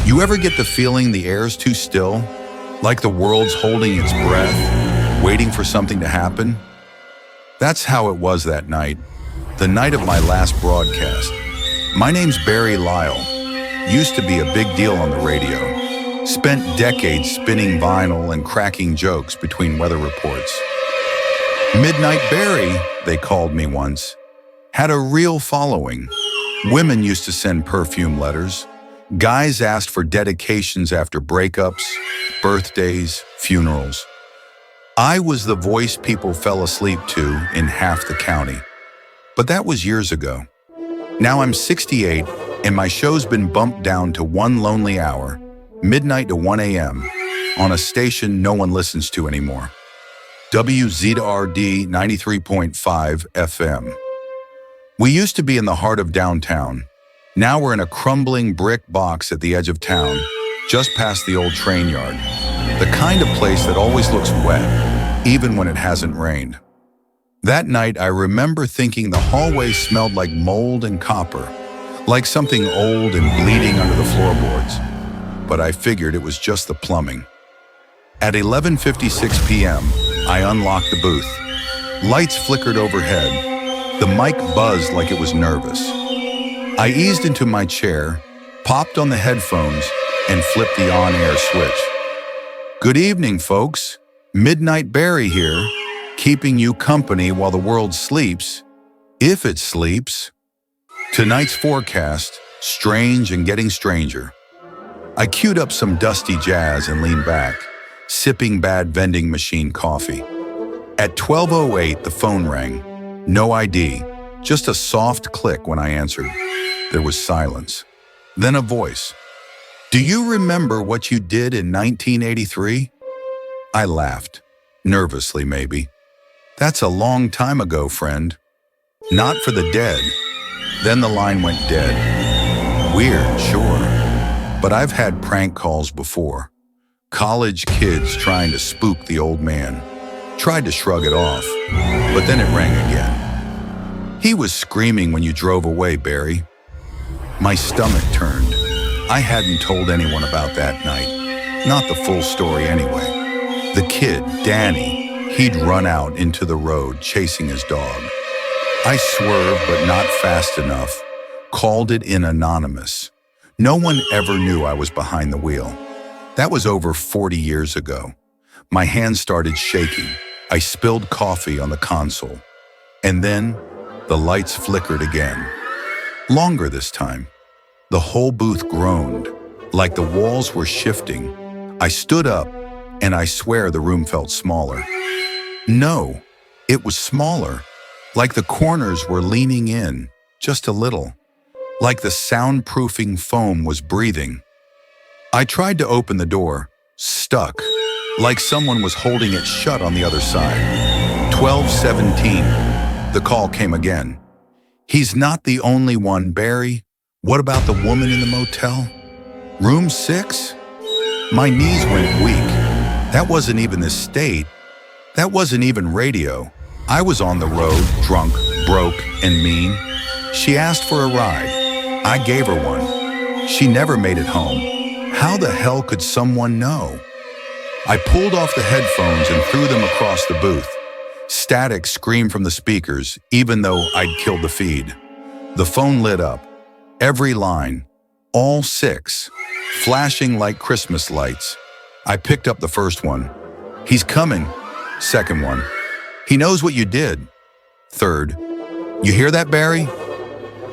You ever get the feeling the air's too still? Like the world's holding its breath, waiting for something to happen? That's how it was that night, the night of my last broadcast. My name's Lyle. Used to be a big deal on the radio. Spent decades spinning vinyl and cracking jokes between weather reports. Midnight Barry, they called me once. Had a real following. Women used to send perfume letters. Guys asked for dedications after breakups, birthdays, funerals. I was the voice people fell asleep to in half the county. But that was years ago. Now I'm 68, and my show's been bumped down to one lonely hour, midnight to 1 a.m., on a station no one listens to anymore. WZRD 93.5 FM. We used to be in the heart of downtown. Now we're in a crumbling brick box at the edge of town, just past the old train yard. The kind of place that always looks wet, even when it hasn't rained. That night, I remember thinking the hallway smelled like mold and copper, like something old and bleeding under the floorboards. But I figured it was just the plumbing. At 11:56 p.m., I unlocked the booth. Lights flickered overhead. The mic buzzed like it was nervous. I eased into my chair, popped on the headphones, and flipped the on-air switch. Good evening, folks. Midnight Barry here, keeping you company while the world sleeps, if it sleeps. Tonight's forecast, strange and getting stranger. I queued up some dusty jazz and leaned back, sipping bad vending machine coffee. At 12:08, the phone rang. No ID, just a soft click when I answered. There was silence. Then a voice. Do you remember what you did in 1983? I laughed, nervously maybe. That's a long time ago, friend. Not for the dead. Then the line went dead. Weird, sure. But I've had prank calls before. College kids trying to spook the old man. Tried to shrug it off, but then it rang again. He was screaming when you drove away, Barry. My stomach turned. I hadn't told anyone about that night. Not the full story anyway. The kid, Danny, he'd run out into the road chasing his dog. I swerved, but not fast enough. Called it in anonymous. No one ever knew I was behind the wheel. That was over 40 years ago. My hands started shaking. I spilled coffee on the console. And then the lights flickered again. Longer this time. The whole booth groaned, like the walls were shifting. I stood up, and I swear the room felt smaller. No, it was smaller, like the corners were leaning in, just a little, like the soundproofing foam was breathing. I tried to open the door, stuck, like someone was holding it shut on the other side. 12:17. The call came again. He's not the only one, Barry. What about the woman in the motel? Room 6? My knees went weak. That wasn't even the state. That wasn't even radio. I was on the road, drunk, broke, and mean. She asked for a ride. I gave her one. She never made it home. How the hell could someone know? I pulled off the headphones and threw them across the booth. Static screamed from the speakers, even though I'd killed the feed. The phone lit up. Every line, all 6, flashing like Christmas lights. I picked up the first one. He's coming. Second one. He knows what you did. Third. You hear that, Barry?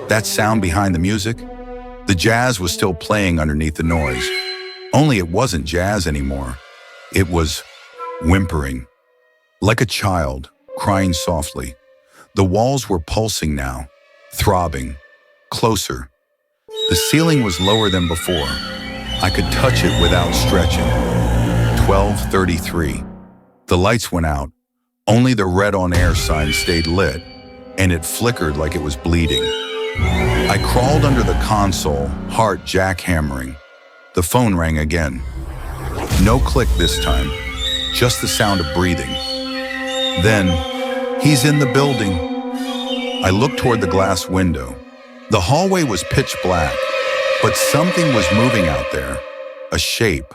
That sound behind the music? The jazz was still playing underneath the noise. Only it wasn't jazz anymore. It was whimpering. Like a child, crying softly. The walls were pulsing now, throbbing, closer. The ceiling was lower than before. I could touch it without stretching. 12:33. The lights went out. Only the red on air sign stayed lit, and it flickered like it was bleeding. I crawled under the console, heart jackhammering. The phone rang again. No click this time, just the sound of breathing. Then, he's in the building. I looked toward the glass window. The hallway was pitch black. But something was moving out there. A shape.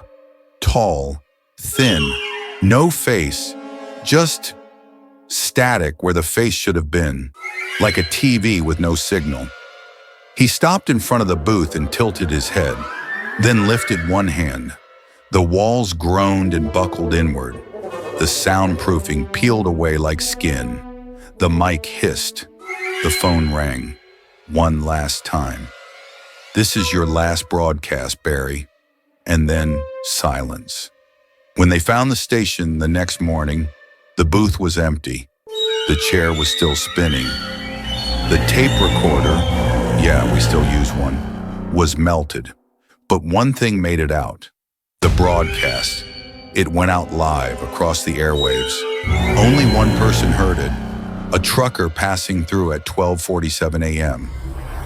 Tall. Thin. No face. Just static where the face should have been. Like a TV with no signal. He stopped in front of the booth and tilted his head, then lifted one hand. The walls groaned and buckled inward. The soundproofing peeled away like skin. The mic hissed. The phone rang. One last time. "This is your last broadcast, Barry." And then silence. When they found the station the next morning, the booth was empty. The chair was still spinning. The tape recorder, yeah, we still use one, was melted. But one thing made it out. The broadcast. It went out live across the airwaves. Only one person heard it. A trucker passing through at 12:47 a.m.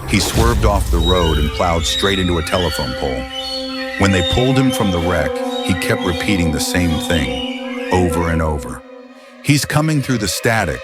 He swerved off the road and plowed straight into a telephone pole. When they pulled him from the wreck, he kept repeating the same thing, over and over. "He's coming through the static.